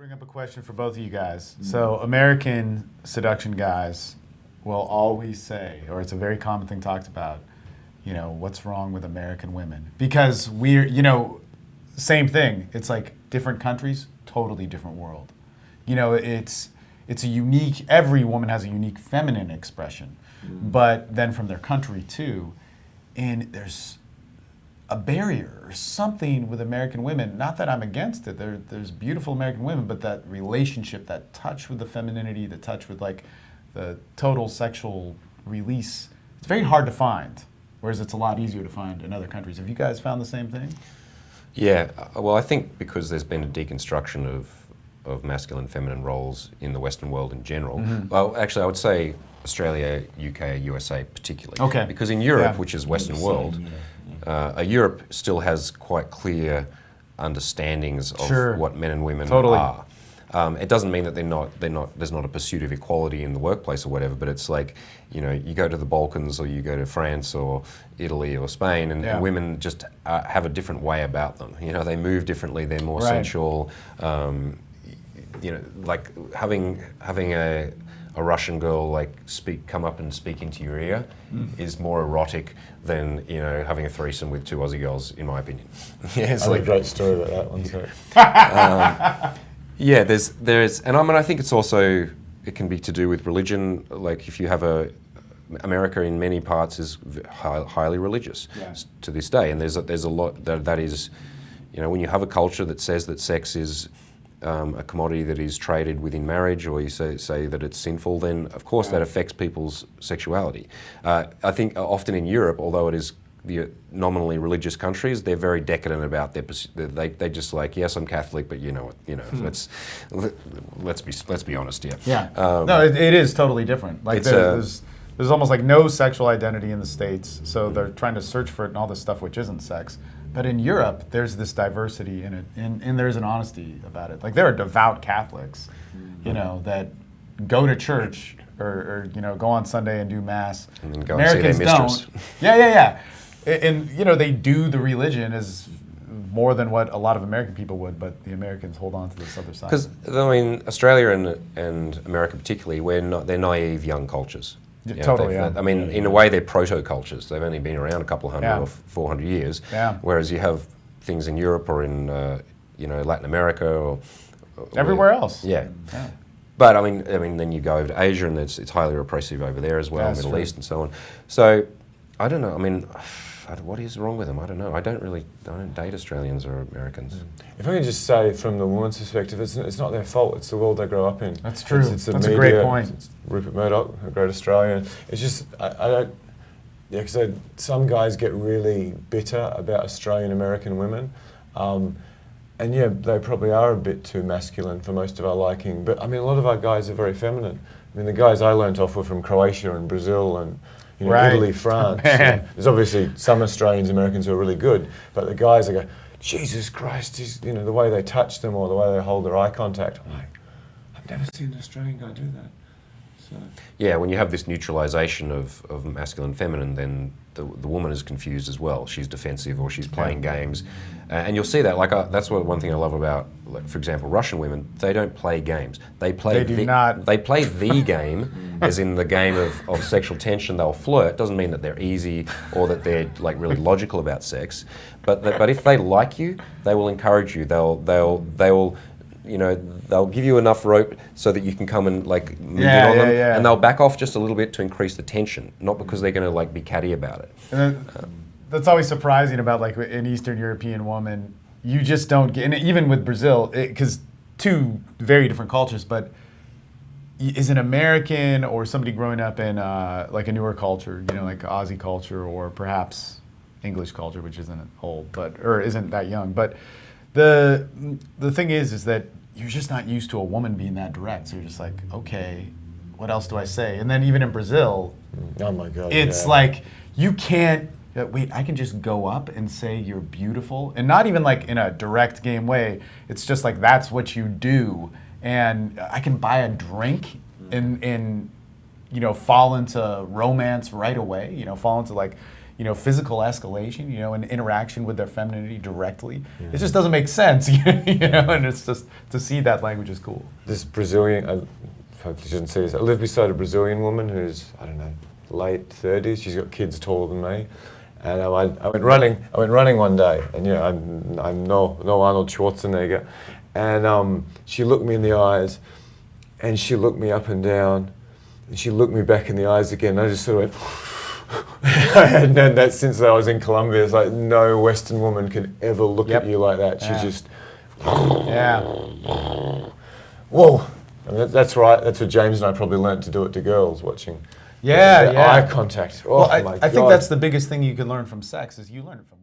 Bring up a question for both of you guys. So American seduction guys will always say, or it's a very common thing talked about, what's wrong with American women? Because we're, same thing. It's like different countries, totally different world. It's a unique, every woman has a unique feminine expression, but then from their country too. And there's a barrier or something with American women. Not that I'm against it. There's beautiful American women, but that relationship, that touch with the femininity, the touch with like the total sexual release, it's very hard to find. Whereas it's a lot easier to find in other countries. Have you guys found the same thing? Yeah, well, I think because there's been a deconstruction of masculine and feminine roles in the Western world in general. Mm-hmm. Well, actually, I would say Australia, UK, USA particularly. Okay. Because in Europe, which is Western world, Europe still has quite clear understandings of what men and women are. It doesn't mean that there's not a pursuit of equality in the workplace or whatever, but it's like, you go to the Balkans or you go to France or Italy or Spain and women just have a different way about them. They move differently, they're more sensual. Like having a Russian girl come up and speak into your ear is more erotic than having a threesome with two Aussie girls, in my opinion. It's a great story about that one too. Yeah, there's, and I think it's also, it can be to do with religion. Like if you have America in many parts is highly religious to this day, and there's a lot that is, when you have a culture that says that sex is a commodity that is traded within marriage, or you say that it's sinful, then of course that affects people's sexuality. I think often in Europe, although it is the nominally religious countries, they're very decadent about they just like, yes, I'm Catholic, but let's be honest here. Yeah. No, it is totally different. Like there's almost like no sexual identity in the States, so they're trying to search for it and all this stuff which isn't sex. But in Europe, there's this diversity in it, and there's an honesty about it. Like there are devout Catholics, that go to church or go on Sunday and do mass. And then go Americans and see their mistress. Don't. Yeah. And they do the religion as more than what a lot of American people would, but the Americans hold on to this other side. Because Australia and America particularly, they're naive young cultures. Totally. In a way, they're proto-cultures. They've only been around a couple hundred or 400 years. Yeah. Whereas you have things in Europe or in Latin America or everywhere else. Yeah. But then you go over to Asia and it's highly repressive over there as well, Middle East and so on. So I don't know. What is wrong with them? I don't know. I don't date Australians or Americans. If I can just say, from the woman's perspective, it's not their fault. It's the world they grow up in. That's true. It's That's media, a great point. It's Rupert Murdoch, a great Australian. It's just I don't. Yeah, because some guys get really bitter about Australian American women, and they probably are a bit too masculine for most of our liking. But a lot of our guys are very feminine. The guys I learnt off were from Croatia and Brazil and Italy, France. There's obviously some Australians, Americans who are really good, but the guys that go, Jesus Christ, the way they touch them or the way they hold their eye contact. I'm like, I've never seen an Australian guy do that. So. Yeah, when you have this neutralization of masculine and feminine, then the woman is confused as well. She's defensive or she's playing games. And you'll see that, that's one thing I love about, for example, Russian women. They don't play games. They play the game, as in the game of sexual tension. They'll flirt. Doesn't mean that they're easy or that they're really logical about sex. But if they like you, they will encourage you. They'll give you enough rope so that you can come and move in on them, and they'll back off just a little bit to increase the tension, not because they're going to be catty about it. And that's always surprising about an Eastern European woman. You just don't get, and even with Brazil, because two very different cultures, but is an American or somebody growing up in a newer culture, like Aussie culture or perhaps English culture, which isn't old, or isn't that young, but the thing is that you're just not used to a woman being that direct. So you're just like, okay, what else do I say? And then even in Brazil, oh my God, it's like you can't. Wait, I can just go up and say you're beautiful, and not even in a direct game way. It's just that's what you do, and I can buy a drink and fall into romance right away. Fall into physical escalation, an interaction with their femininity directly. It just doesn't make sense, and it's just to see that language is cool. This Brazilian, I hopefully shouldn't say this, I live beside a Brazilian woman who's, I don't know, late 30s. She's got kids taller than me. And I went running one day, and I'm no Arnold Schwarzenegger. And she looked me in the eyes, and she looked me up and down, and she looked me back in the eyes again. And I just sort of went, I hadn't done that since I was in Colombia. It's like no Western woman can ever look at you like that. She just, whoa. I mean, that's right. That's what James and I probably learnt to do it to girls watching. Eye contact. Oh, well, I think that's the biggest thing you can learn from sex is you learn it from